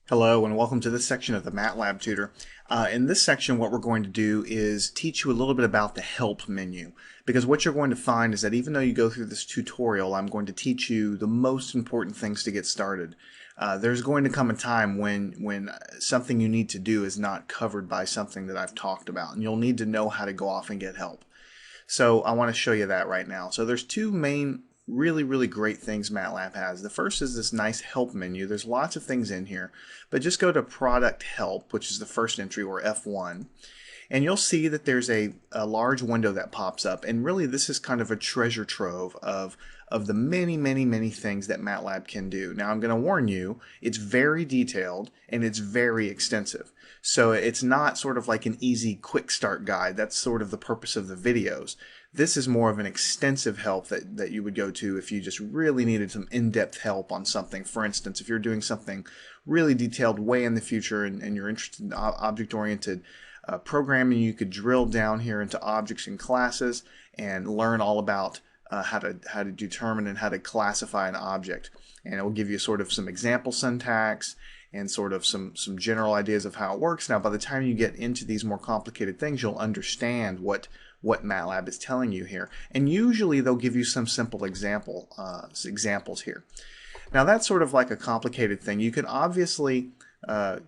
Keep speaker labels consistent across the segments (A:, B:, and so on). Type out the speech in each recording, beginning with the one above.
A: Hello and welcome to this section of the MATLAB Tutor. In this section what we're going to do is teach you a little bit about the help menu, because what you're going to find is that even though you go through this tutorial, I'm going to teach you the most important things to get started. There's going to come a time when something you need to do is not covered by something that I've talked about, and you'll need to know how to go off and get help. So I want to show you that right now. So there's two main really great things MATLAB has. The first is this nice help menu. There's lots of things in here, but just go to product help, which is the first entry, or F1, and you'll see that there's a large window that pops up, and really this is kind of a treasure trove of the many things that MATLAB can do. Now I'm going to warn you, it's very detailed and it's very extensive. So it's not sort of like an easy quick start guide. That's sort of the purpose of the videos. This is more of an extensive help that you would go to if you just really needed some in-depth help on something. For instance, if you're doing something really detailed way in the future and you're interested in object-oriented programming, you could drill down here into objects and classes and learn all about how to determine and how to classify an object. And it will give you sort of some example syntax and sort of some general ideas of how it works. Now, by the time you get into these more complicated things, you'll understand what MATLAB is telling you here. And usually they'll give you some simple examples here. Now that's sort of like a complicated thing. You can obviously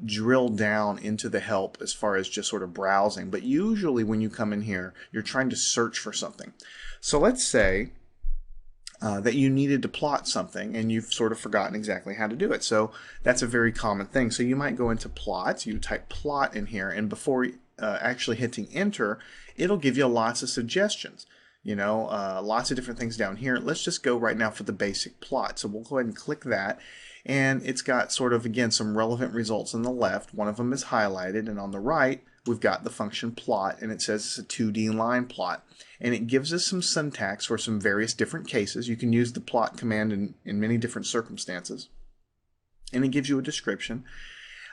A: drill down into the help as far as just sort of browsing, but usually when you come in here, you're trying to search for something. So let's say that you needed to plot something and you've sort of forgotten exactly how to do it. So that's a very common thing. So you might go into plots, you type plot in here, and before actually hitting enter, it'll give you lots of suggestions. Lots of different things down here. Let's just go right now for the basic plot. So we'll go ahead and click that. And it's got sort of, again, some relevant results on the left. One of them is highlighted. And on the right, we've got the function plot. And it says it's a 2D line plot. And it gives us some syntax for some various different cases. You can use the plot command in many different circumstances. And it gives you a description.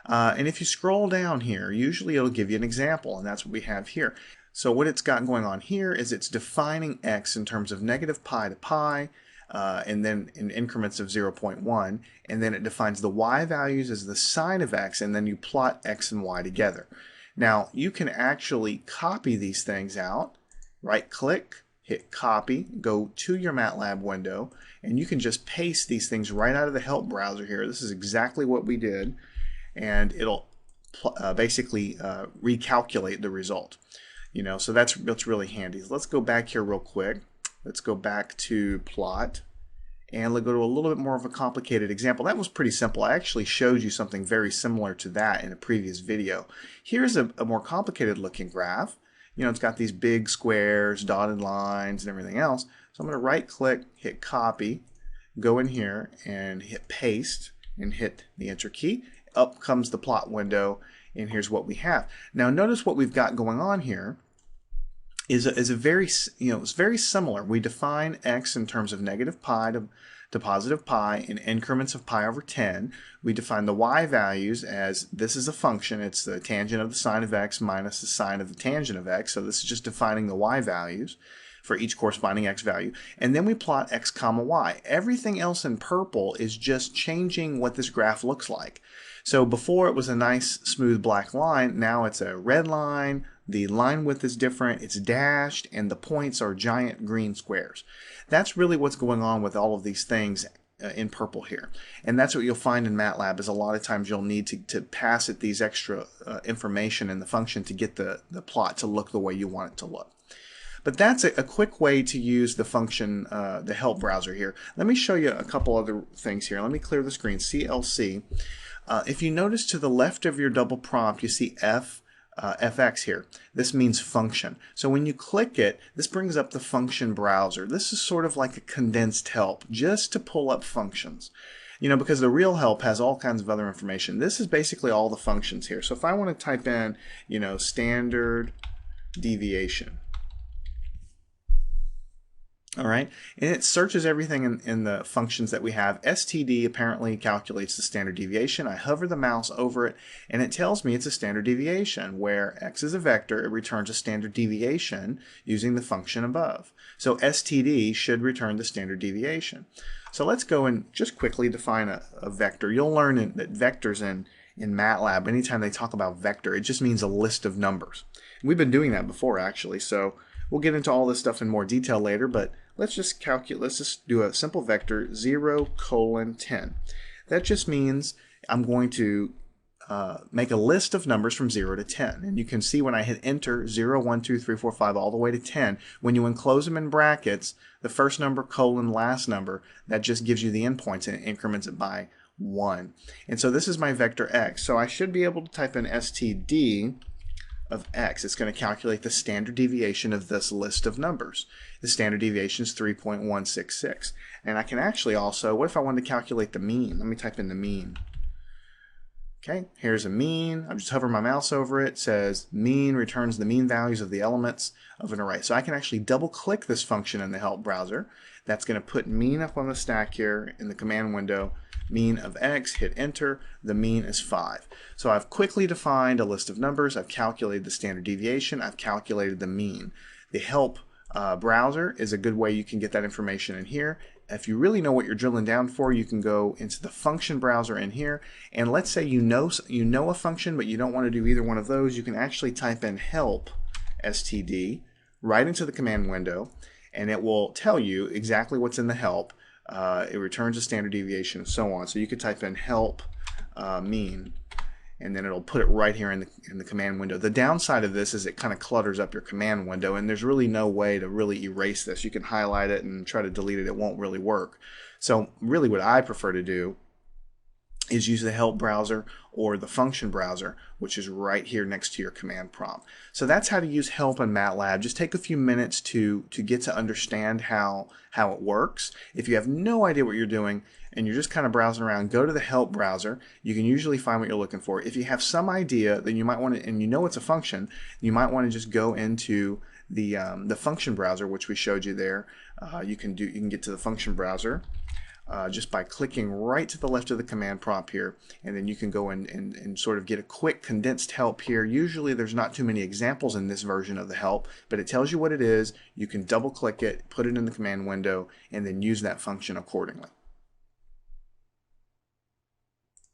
A: And if you scroll down here, usually it'll give you an example. And that's what we have here. So what it's got going on here is it's defining x in terms of negative pi to pi, and then in increments of 0.1, and then it defines the y values as the sine of x, and then you plot x and y together. Now you can actually copy these things out, right click, hit copy, go to your MATLAB window, and you can just paste these things right out of the help browser here. This is exactly what we did, and it'll basically recalculate the result. So that's really handy. Let's go back here real quick. Let's go back to plot, and let's go to a little bit more of a complicated example. That was pretty simple. I actually showed you something very similar to that in a previous video. Here's a more complicated looking graph. It's got these big squares, dotted lines, and everything else. So I'm going to right click, hit copy, go in here and hit paste, and hit the enter key. Up comes the plot window, and here's what we have. Now notice what we've got going on here is a very, it's very similar. We define x in terms of negative pi to positive pi in increments of pi over 10. We define the y values as this is a function. It's the tangent of the sine of x minus the sine of the tangent of x. So this is just defining the y values for each corresponding x value. And then we plot x comma y. Everything else in purple is just changing what this graph looks like. So before it was a nice smooth black line, now it's a red line, the line width is different, it's dashed, and the points are giant green squares. That's really what's going on with all of these things in purple here. And that's what you'll find in MATLAB is a lot of times you'll need to pass it these extra information in the function to get the plot to look the way you want it to look. But that's a quick way to use the function, the help browser here. Let me show you a couple other things here. Let me clear the screen. CLC. If you notice to the left of your double prompt, you see FX here. This means function. So when you click it, this brings up the function browser. This is sort of like a condensed help just to pull up functions. Because the real help has all kinds of other information. This is basically all the functions here. So if I want to type in, standard deviation. All right, and it searches everything in the functions that we have. STD apparently calculates the standard deviation. I hover the mouse over it, and it tells me it's a standard deviation. Where x is a vector, it returns a standard deviation using the function above. So STD should return the standard deviation. So let's go and just quickly define a vector. You'll learn that vectors in MATLAB, anytime they talk about vector, it just means a list of numbers. And we've been doing that before, actually, so we'll get into all this stuff in more detail later, but let's just do a simple vector 0:10. That just means I'm going to make a list of numbers from 0 to 10. And you can see when I hit enter, 0, 1, 2, 3, 4, 5, all the way to 10, when you enclose them in brackets, the first number colon last number, that just gives you the endpoints and it increments it by 1. And so this is my vector x. So I should be able to type in std of x. It's going to calculate the standard deviation of this list of numbers. The standard deviation is 3.166. And I can actually also, what if I wanted to calculate the mean? Let me type in the mean. Okay, here's a mean. I'm just hovering my mouse over it. It says mean returns the mean values of the elements of an array. So I can actually double click this function in the help browser. That's going to put mean up on the stack here in the command window. Mean of x, hit enter, the mean is 5. So I've quickly defined a list of numbers, I've calculated the standard deviation, I've calculated the mean. The help browser is a good way you can get that information in here. If you really know what you're drilling down for, you can go into the function browser in here, and let's say you know a function but you don't want to do either one of those, you can actually type in help std right into the command window, and it will tell you exactly what's in the help. It returns a standard deviation and so on. So you could type in help mean, and then it'll put it right here in the command window. The downside of this is it kind of clutters up your command window, and there's really no way to really erase this. You can highlight it and try to delete it. It won't really work. So really what I prefer to do is use the help browser or the function browser, which is right here next to your command prompt. So that's how to use help in MATLAB. Just take a few minutes to get to understand how it works. If you have no idea what you're doing and you're just kind of browsing around, go to the help browser. You can usually find what you're looking for. If you have some idea, then you might want to, and you know it's a function, you might want to just go into the function browser, which we showed you there. You can get to the function browser just by clicking right to the left of the command prompt here, and then you can go and sort of get a quick condensed help here. Usually there's not too many examples in this version of the help, but it tells you what it is. You can double click it, put it in the command window, and then use that function accordingly.